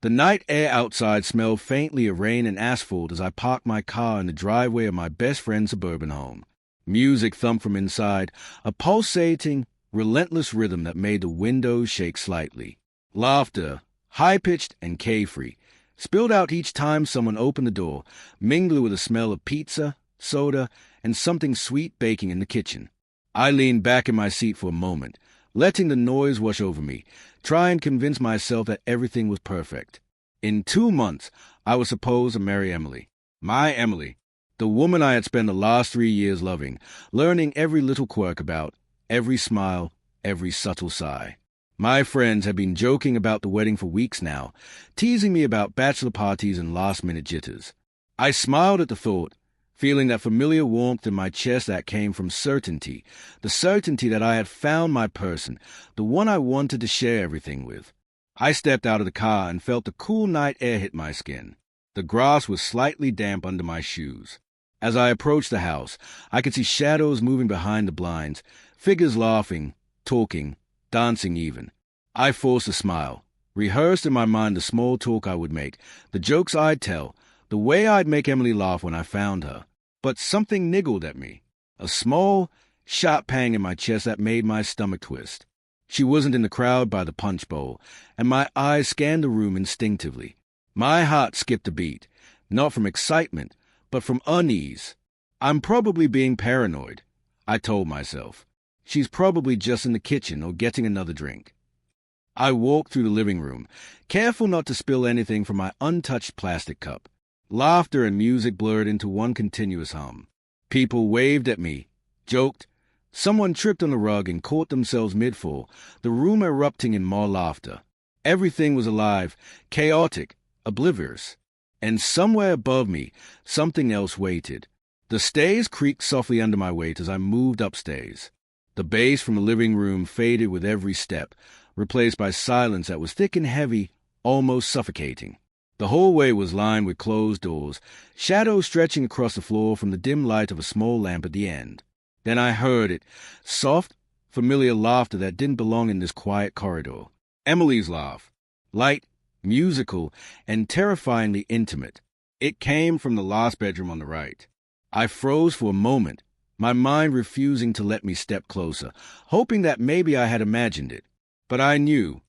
The night air outside smelled faintly of rain and asphalt as I parked my car in the driveway of my best friend's suburban home. Music thumped from inside, a pulsating, relentless rhythm that made the windows shake slightly. Laughter, high-pitched and carefree, spilled out each time someone opened the door, mingling with the smell of pizza, soda, and something sweet baking in the kitchen. I leaned back in my seat for a moment, letting the noise wash over me, try and convince myself that everything was perfect. In 2 months, I was supposed to marry Emily. My Emily. The woman I had spent the last 3 years loving, learning every little quirk about, every smile, every subtle sigh. My friends had been joking about the wedding for weeks now, teasing me about bachelor parties and last-minute jitters. I smiled at the thought, feeling that familiar warmth in my chest that came from certainty, the certainty that I had found my person, the one I wanted to share everything with. I stepped out of the car and felt the cool night air hit my skin. The grass was slightly damp under my shoes. As I approached the house, I could see shadows moving behind the blinds, figures laughing, talking, dancing even. I forced a smile, rehearsed in my mind the small talk I would make, the jokes I'd tell, the way I'd make Emily laugh when I found her. But something niggled at me, a small, sharp pang in my chest that made my stomach twist. She wasn't in the crowd by the punch bowl, and my eyes scanned the room instinctively. My heart skipped a beat, not from excitement, but from unease. I'm probably being paranoid, I told myself. She's probably just in the kitchen or getting another drink. I walked through the living room, careful not to spill anything from my untouched plastic cup. Laughter and music blurred into one continuous hum. People waved at me, joked. Someone tripped on a rug and caught themselves mid-fall, the room erupting in more laughter. Everything was alive, chaotic, oblivious. And somewhere above me, something else waited. The stairs creaked softly under my weight as I moved upstairs. The bass from the living room faded with every step, replaced by silence that was thick and heavy, almost suffocating. The hallway was lined with closed doors, shadows stretching across the floor from the dim light of a small lamp at the end. Then I heard it, soft, familiar laughter that didn't belong in this quiet corridor. Emily's laugh, light, musical, and terrifyingly intimate. It came from the last bedroom on the right. I froze for a moment, my mind refusing to let me step closer, hoping that maybe I had imagined it. But I knew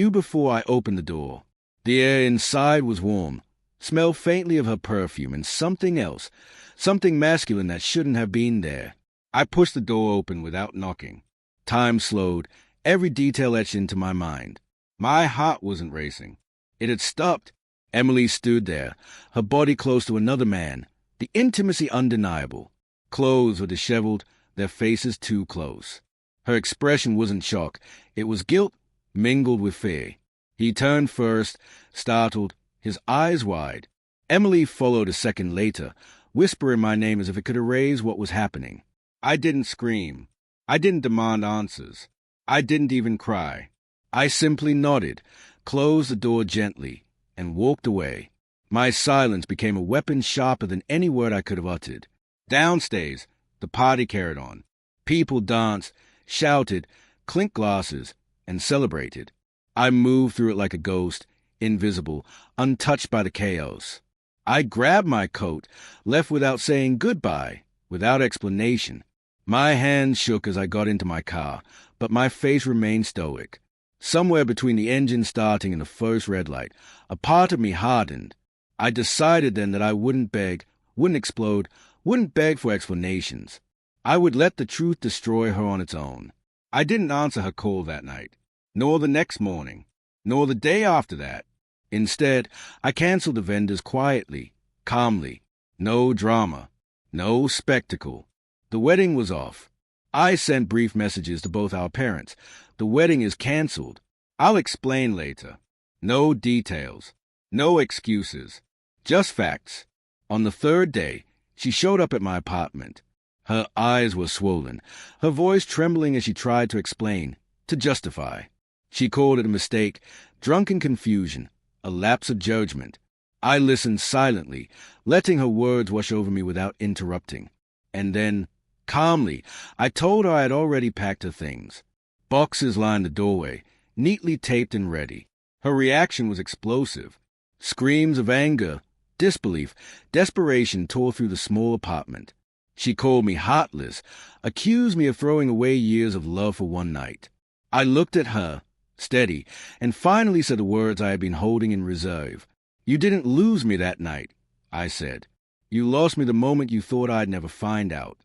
before I opened the door. The air inside was warm, smelled faintly of her perfume and something else, something masculine that shouldn't have been there. I pushed the door open without knocking. Time slowed, every detail etched into my mind. My heart wasn't racing. It had stopped. Emily stood there, her body close to another man, the intimacy undeniable. Clothes were disheveled, their faces too close. Her expression wasn't shock, it was guilt mingled with fear. He turned first, startled, his eyes wide. Emily followed a second later, whispering my name as if it could erase what was happening. I didn't scream. I didn't demand answers. I didn't even cry. I simply nodded, closed the door gently, and walked away. My silence became a weapon sharper than any word I could have uttered. Downstairs, the party carried on. People danced, shouted, clinked glasses, and celebrated. I moved through it like a ghost, invisible, untouched by the chaos. I grabbed my coat, left without saying goodbye, without explanation. My hands shook as I got into my car, but my face remained stoic. Somewhere between the engine starting and the first red light, a part of me hardened. I decided then that I wouldn't beg, wouldn't explode, wouldn't beg for explanations. I would let the truth destroy her on its own. I didn't answer her call that night, nor the next morning, nor the day after that. Instead, I canceled the vendors quietly, calmly. No drama, no spectacle. The wedding was off. I sent brief messages to both our parents. The wedding is canceled. I'll explain later. No details, no excuses, just facts. On the third day, she showed up at my apartment. Her eyes were swollen, her voice trembling as she tried to explain, to justify. She called it a mistake, drunken confusion, a lapse of judgment. I listened silently, letting her words wash over me without interrupting. And then, calmly, I told her I had already packed her things. Boxes lined the doorway, neatly taped and ready. Her reaction was explosive. Screams of anger, disbelief, desperation tore through the small apartment. She called me heartless, accused me of throwing away years of love for one night. I looked at her, steady, and finally said the words I had been holding in reserve. "You didn't lose me that night," I said. "You lost me the moment you thought I'd never find out."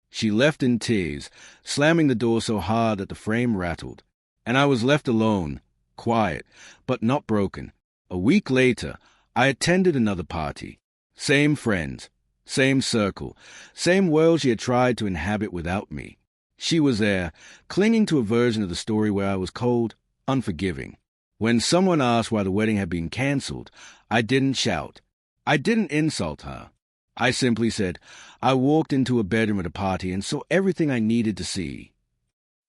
She left in tears, slamming the door so hard that the frame rattled, and I was left alone, quiet, but not broken. A week later, I attended another party. Same friends, same circle, same world she had tried to inhabit without me. She was there, clinging to a version of the story where I was cold, unforgiving. When someone asked why the wedding had been canceled, I didn't shout. I didn't insult her. I simply said, I walked into a bedroom at a party and saw everything I needed to see.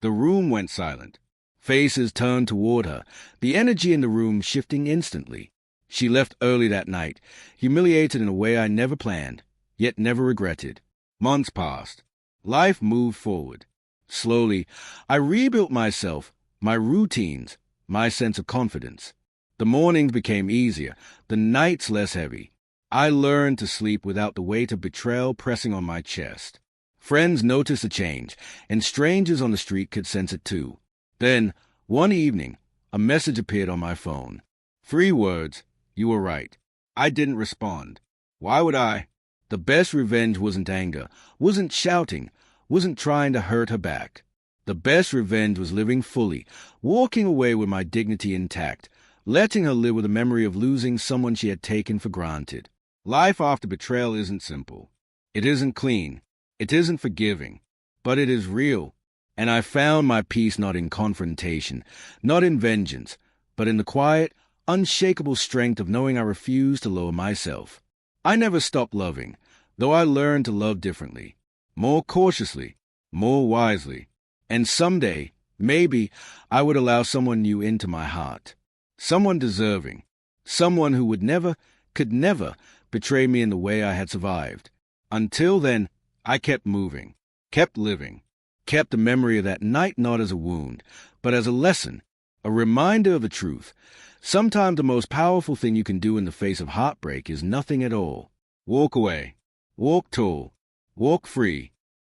The room went silent. Faces turned toward her, the energy in the room shifting instantly. She left early that night, humiliated in a way I never planned, yet never regretted. Months passed. Life moved forward. Slowly, I rebuilt myself, my routines, my sense of confidence. The mornings became easier, the nights less heavy. I learned to sleep without the weight of betrayal pressing on my chest. Friends noticed the change, and strangers on the street could sense it too. Then, one evening, a message appeared on my phone. 3 words, "You were right." I didn't respond. Why would I? The best revenge wasn't anger, wasn't shouting, wasn't trying to hurt her back. The best revenge was living fully, walking away with my dignity intact, letting her live with the memory of losing someone she had taken for granted. Life after betrayal isn't simple. It isn't clean. It isn't forgiving. But it is real. And I found my peace not in confrontation, not in vengeance, but in the quiet, unshakable strength of knowing I refused to lower myself. I never stopped loving, though I learned to love differently, more cautiously, more wisely. And someday, maybe, I would allow someone new into my heart. Someone deserving. Someone who would never, could never, betray me in the way I had survived. Until then, I kept moving, kept living, kept the memory of that night not as a wound, but as a lesson, a reminder of the truth. Sometimes the most powerful thing you can do in the face of heartbreak is nothing at all. Walk away. Walk tall. Walk free.